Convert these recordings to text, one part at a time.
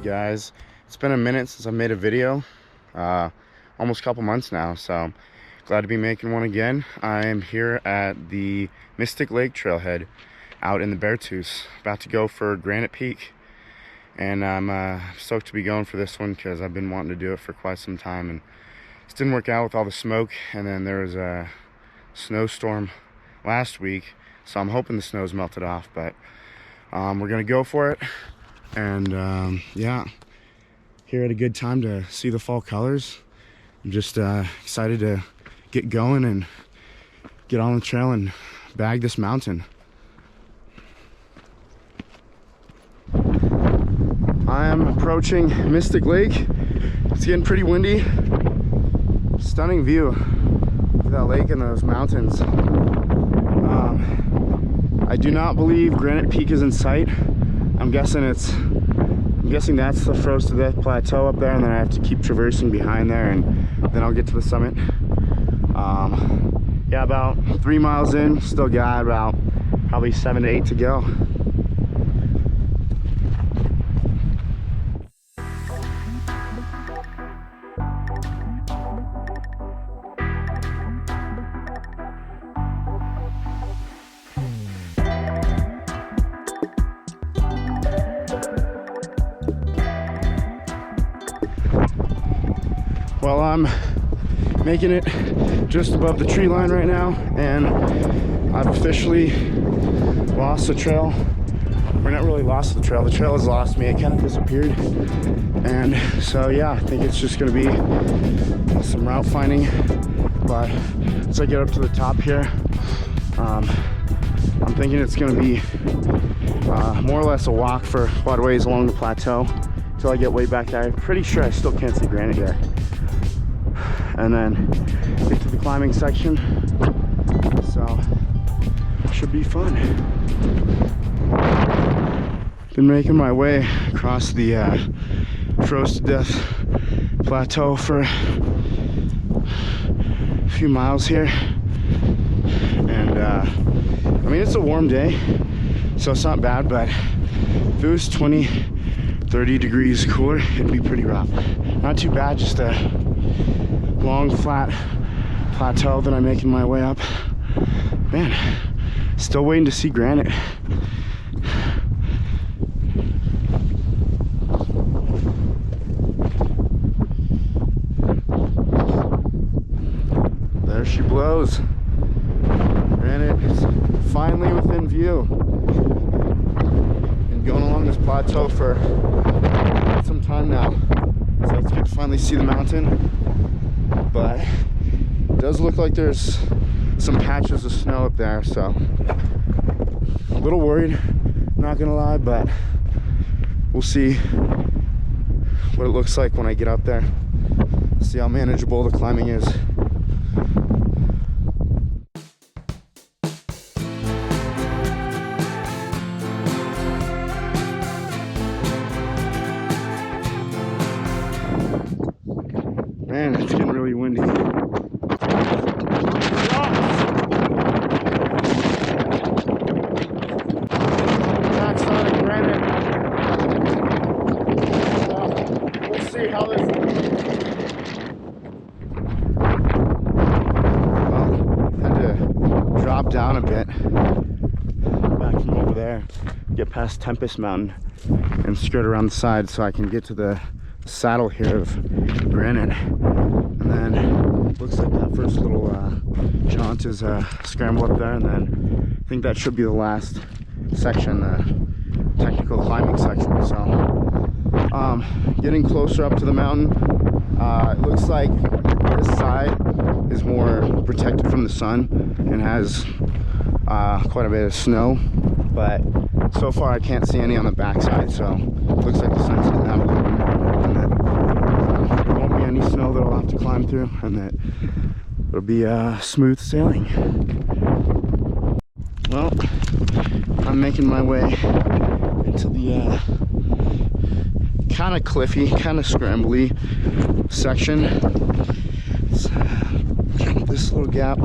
good, guys? It's been a minute since I made a video, almost a couple months now, so glad to be making one again. I am here at the Mystic Lake trailhead out in the Beartooth, about to go for Granite Peak, and I'm stoked to be going for this one because I've been wanting to do it for quite some time, and it didn't work out with all the smoke, and then there was a snowstorm last week, so I'm hoping the snow's melted off, but we're gonna go for it. And yeah, here at a good time to see the fall colors. I'm just excited to get going and get on the trail and bag this mountain. I am approaching Mystic Lake. It's getting pretty windy. Stunning view of that lake and those mountains. I do not believe Granite Peak is in sight. I'm guessing that's the first to Death Plateau up there, and then I have to keep traversing behind there, and then I'll get to the summit. Yeah, about 3 miles in, still got about probably 7 to 8 to go. Well, I'm making it just above the tree line right now, and I've officially lost the trail. We're not really lost the trail has lost me. It kind of disappeared, and so yeah, I think it's just gonna be some route finding. But once I get up to the top here, I'm thinking it's gonna be more or less a walk for quite a ways along the plateau until I get way back there. I'm pretty sure I still can't see granite yet. And then get to the climbing section, so should be fun. Been making my way across the froze to death plateau for a few miles here, and I mean, it's a warm day, so it's not bad, but if it was 20-30 degrees cooler, it'd be pretty rough. Not too bad, just a long flat plateau that I'm making my way up. Man, still waiting to see granite. There she blows. Granite is finally within view. Been going along this plateau for quite some time now, so it's good to finally see the mountain. But it does look like there's some patches of snow up there, so a little worried, not gonna lie, but we'll see what it looks like when I get up there. See how manageable the climbing is. Man, it's getting really windy. Backside of granite. We'll see how this. Well, had to drop down a bit back from over there, get past Tempest Mountain, and skirt around the side so I can get to the saddle here of granite. And then looks like that first little jaunt is a scramble up there, and then I think that should be the last section, the technical climbing section. So getting closer up to the mountain. It looks like this side is more protected from the sun and has quite a bit of snow, but so far I can't see any on the back side, so it looks like the sun's hitting out a little bit more, and that there won't be any snow that I'll have to climb through, and that it'll be smooth sailing. Well, I'm making my way into the kind of cliffy, kind of scrambly section. Let's jump this little gap.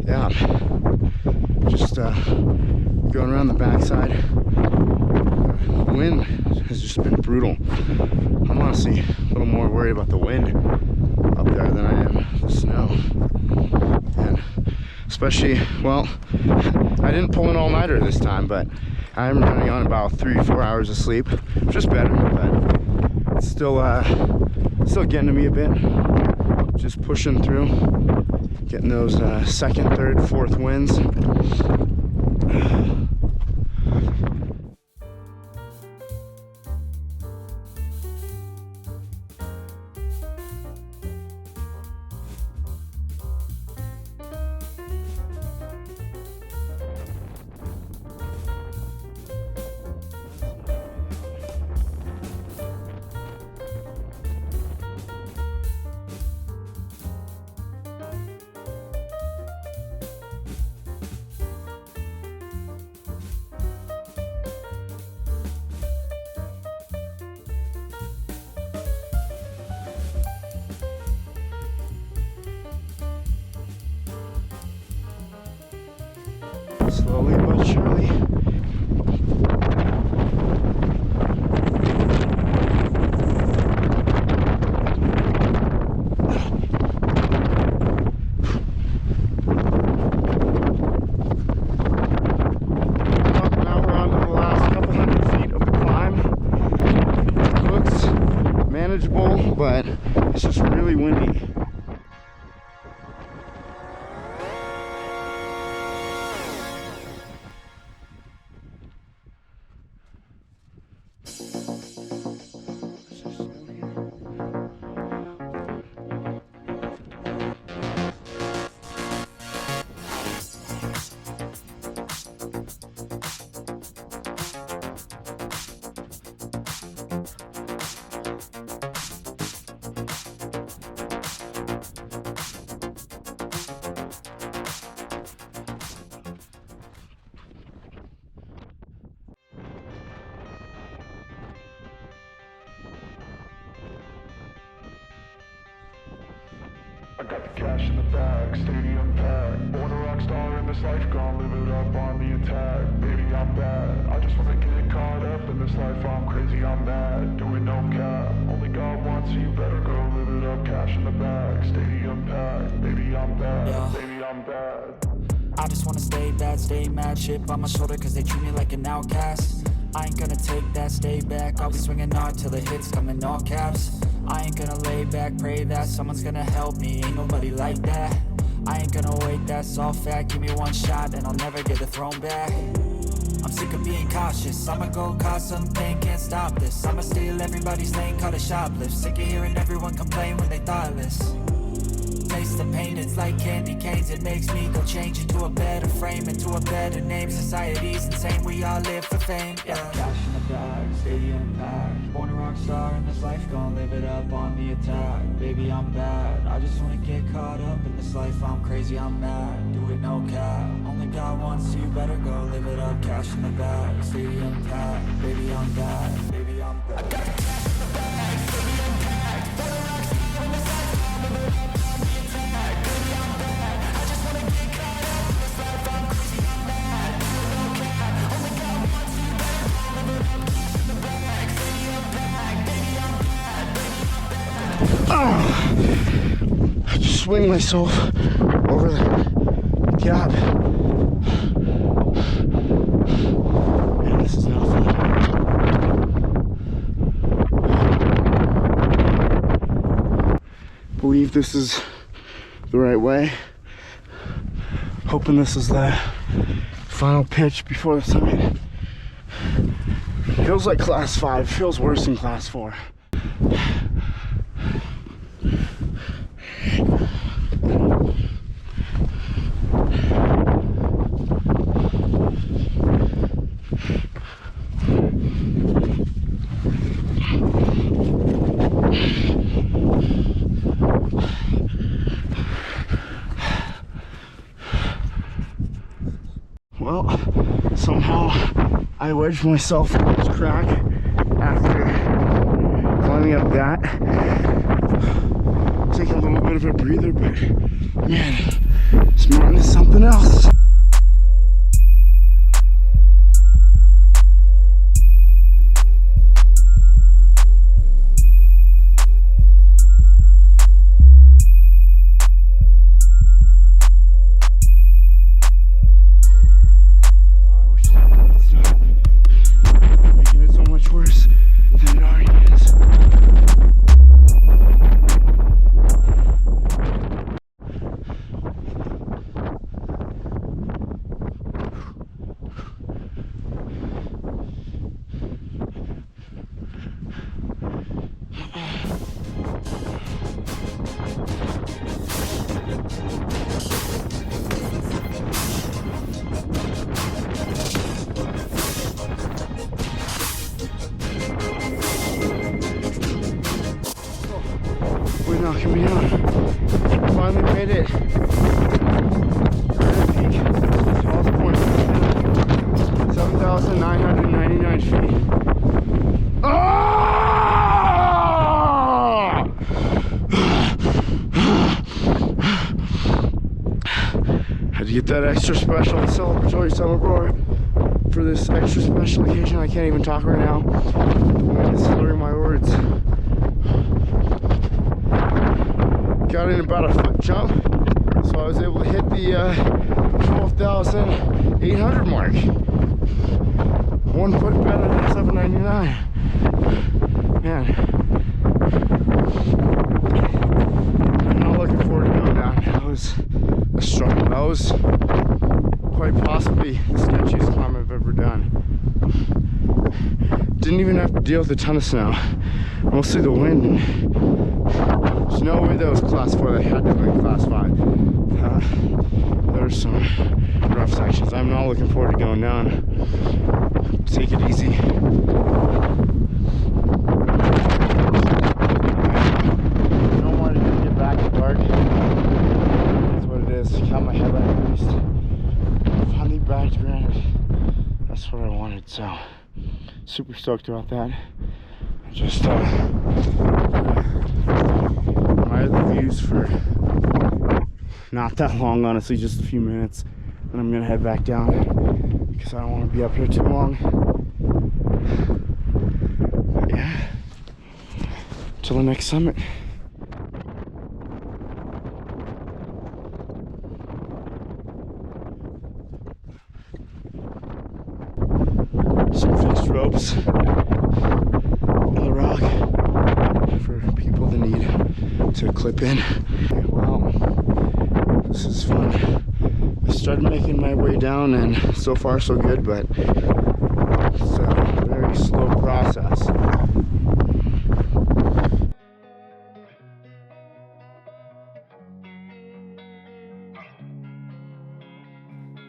Yeah, just going around the backside. the wind has just been brutal. I'm honestly a little more worried about the wind up there than I am the snow. And especially, well, I didn't pull an all-nighter this time, but I'm running on about 3-4 hours of sleep, which is better, but it's still getting to me a bit. Just pushing through, getting those second, third, fourth winds. Slowly but surely. Now we're on to the last couple hundred feet of the climb. It looks manageable, but it's just really windy. I got the cash in the bag, stadium packed. Born a rock star in this life, gonna live it up on the attack. Baby, I'm bad. I just wanna get caught up in this life. I'm crazy, I'm mad. Doing no cap. Only God wants you, better go live it up. Cash in the bag, stadium packed. Baby, I'm bad. Yeah. Baby, I'm bad. I just wanna stay bad, stay mad. Chip on my shoulder cause they treat me like an outcast. I ain't gonna take that, stay back. I'll be swinging hard till the hits come in all caps. I ain't gonna lay back, pray that someone's gonna help me. Ain't nobody like that. I ain't gonna wait, that's all fact. Give me one shot and I'll never get the throne back. I'm sick of being cautious. I'ma go cause something, can't stop this. I'ma steal everybody's lane, call it shoplift. Sick of hearing everyone complain when they thoughtless. Taste the pain, it's like candy canes. It makes me go change into a better frame, into a better name. Society's insane, we all live for fame, yeah. Cash in the bag, stadium packed. Born a rock star in this life, gonna live it up on the attack. Baby, I'm bad, I just wanna get caught up in this life. I'm crazy, I'm mad, do it no cap. Only God wants you, better go live it up. Cash in the bag, stadium packed. Baby, I'm bad, baby, I'm bad. I got the cash in the bag, stadium packed. Born a rock star in this life, gonna live it up. I just swing myself over the gap. Man, this is not fun. Believe this is the right way. Hoping this is the final pitch before the summit. Feels like class 5, feels worse than class 4. Well, somehow I wedged myself in this crack after climbing up that. Taking a little bit of a breather, but man, this mountain is something else. finally made it. Granite Peak, tallest point in the 7,999 feet. Oh! Had to get that extra special celebratory summer for this extra special occasion. I can't even talk right now. The wind is slurring my words. Got in about a foot jump, so I was able to hit the 12,800 mark. 1 foot better than 799. Man, I'm not looking forward to going down. That was a struggle. That was quite possibly the sketchiest climb I've ever done. Didn't even have to deal with a ton of snow. Mostly the wind. There's no way that was class 4. That had to have been class 5. There's some rough sections. I'm not looking forward to going down. Take it easy. No more to get back to dark. That's what it is. Got my headlight at least. Finally back to Granite. That's what I wanted, so super stoked about that. Just admire the views for not that long, honestly, just a few minutes. And I'm gonna head back down because I don't want to be up here too long. But yeah, till the next summit. Some fixed ropes in the rock for people that need to clip in. Well, this is fun. I started making my way down and so far so good, but it's a very slow process.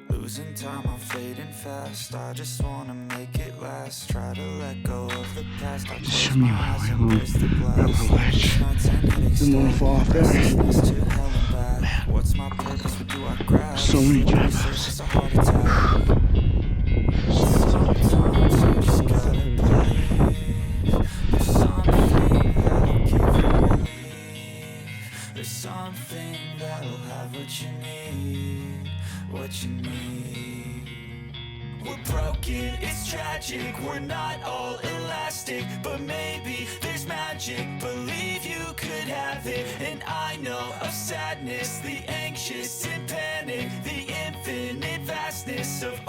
Losing time, I'm fading fast. I just wanna make it last. Try to let go of the past. I Just show me my way home. Grab a ledge. Didn't want to fall off there. Man. What's my purpose? What do I grab? So many jabs. It's a heart attack. Sometimes you just gotta believe. There's something that'll give you relief. There's something that'll have what you need. What you need. We're broken, it's tragic. We're not all elastic, but maybe there's magic. Believe you could have it. And I know of sadness, the anxious and panic, the infinite vastness of